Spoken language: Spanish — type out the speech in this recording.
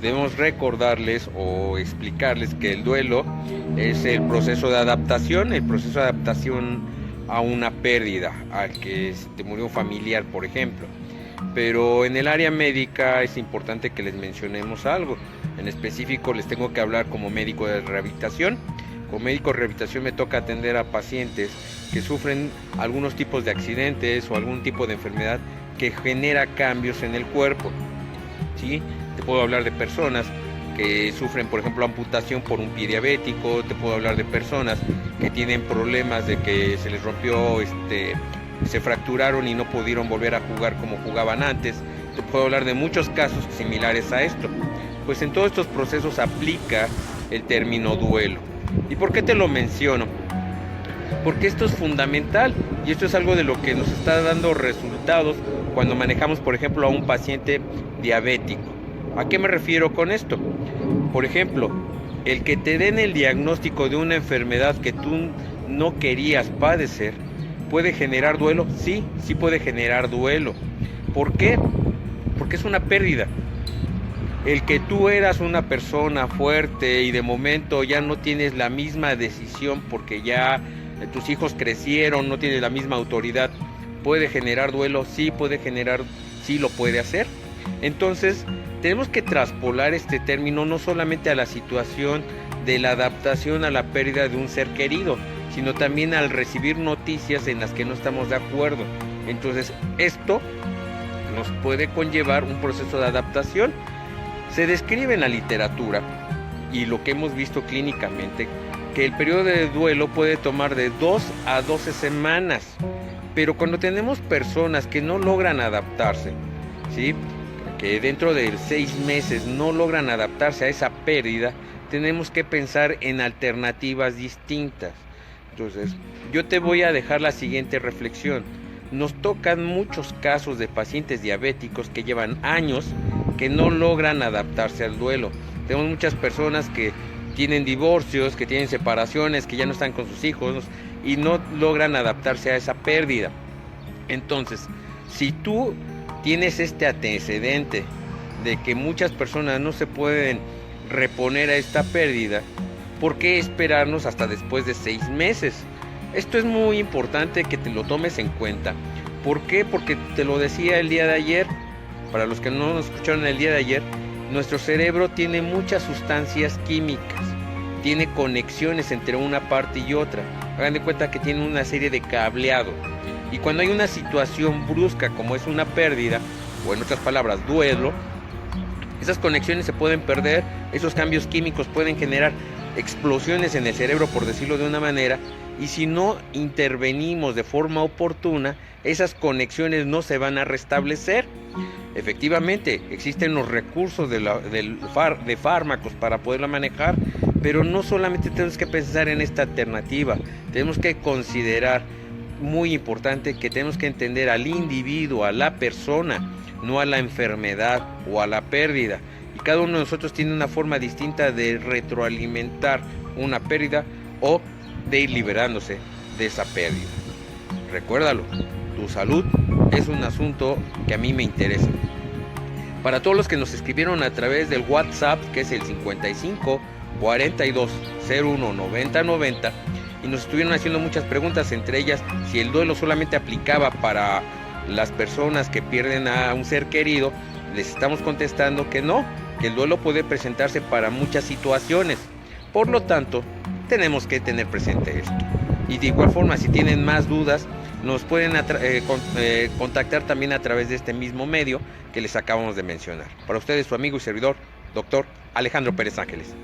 debemos recordarles o explicarles que el duelo es el proceso de adaptación, a una pérdida, al que te murió un familiar, por ejemplo. Pero en el área médica es importante que les mencionemos algo. En específico les tengo que hablar como médico de rehabilitación. Como médico de rehabilitación me toca atender a pacientes que sufren algunos tipos de accidentes o algún tipo de enfermedad que genera cambios en el cuerpo. ¿Sí? Te puedo hablar de personas que sufren, por ejemplo, amputación por un pie diabético. Te puedo hablar de personas que tienen problemas de que se les rompió, se fracturaron y no pudieron volver a jugar como jugaban antes. Te puedo hablar de muchos casos similares a esto. Pues en todos estos procesos aplica el término duelo. ¿Y por qué te lo menciono? Porque esto es fundamental y esto es algo de lo que nos está dando resultados cuando manejamos, por ejemplo, a un paciente diabético. ¿A qué me refiero con esto? Por ejemplo, el que te den el diagnóstico de una enfermedad que tú no querías padecer, ¿puede generar duelo? Sí, sí puede generar duelo. ¿Por qué? Porque es una pérdida. El que tú eras una persona fuerte y de momento ya no tienes la misma decisión porque ya tus hijos crecieron, no tienes la misma autoridad, ¿puede generar duelo? Sí, sí lo puede hacer. Entonces, tenemos que traspolar este término no solamente a la situación de la adaptación a la pérdida de un ser querido, sino también al recibir noticias en las que no estamos de acuerdo. Entonces, esto nos puede conllevar un proceso de adaptación. Se describe en la literatura y lo que hemos visto clínicamente que el periodo de duelo puede tomar de 2 a 12 semanas, pero cuando tenemos personas que no logran adaptarse, ¿sí?, que dentro de 6 meses no logran adaptarse a esa pérdida, tenemos que pensar en alternativas distintas. Entonces, yo te voy a dejar la siguiente reflexión. Nos tocan muchos casos de pacientes diabéticos que llevan años que no logran adaptarse al duelo. Tenemos muchas personas que tienen divorcios, que tienen separaciones, que ya no están con sus hijos y no logran adaptarse a esa pérdida. Entonces, si tú tienes este antecedente de que muchas personas no se pueden reponer a esta pérdida, ¿por qué esperarnos hasta después de 6 meses? Esto es muy importante que te lo tomes en cuenta. ¿Por qué? Porque te lo decía el día de ayer. Para los que no nos escucharon el día de ayer, nuestro cerebro tiene muchas sustancias químicas, tiene conexiones entre una parte y otra. Hagan de cuenta que tiene una serie de cableado. Y cuando hay una situación brusca como es una pérdida, o en otras palabras, duelo, esas conexiones se pueden perder, esos cambios químicos pueden generar explosiones en el cerebro, por decirlo de una manera, y si no intervenimos de forma oportuna, esas conexiones no se van a restablecer. Efectivamente, existen los recursos de fármacos para poderla manejar, pero no solamente tenemos que pensar en esta alternativa, tenemos que considerar, muy importante, que tenemos que entender al individuo, a la persona, no a la enfermedad o a la pérdida. Y cada uno de nosotros tiene una forma distinta de retroalimentar una pérdida o de ir liberándose de esa pérdida. Recuérdalo, tu salud es un asunto que a mí me interesa. Para todos los que nos escribieron a través del WhatsApp, que es el 55 42 01 90 90, y nos estuvieron haciendo muchas preguntas, entre ellas si el duelo solamente aplicaba para las personas que pierden a un ser querido, les estamos contestando que no, que el duelo puede presentarse para muchas situaciones. Por lo tanto, tenemos que tener presente esto. Y de igual forma, si tienen más dudas, nos pueden contactar también a través de este mismo medio que les acabamos de mencionar. Para ustedes, su amigo y servidor, Dr. Alejandro Pérez Ángeles.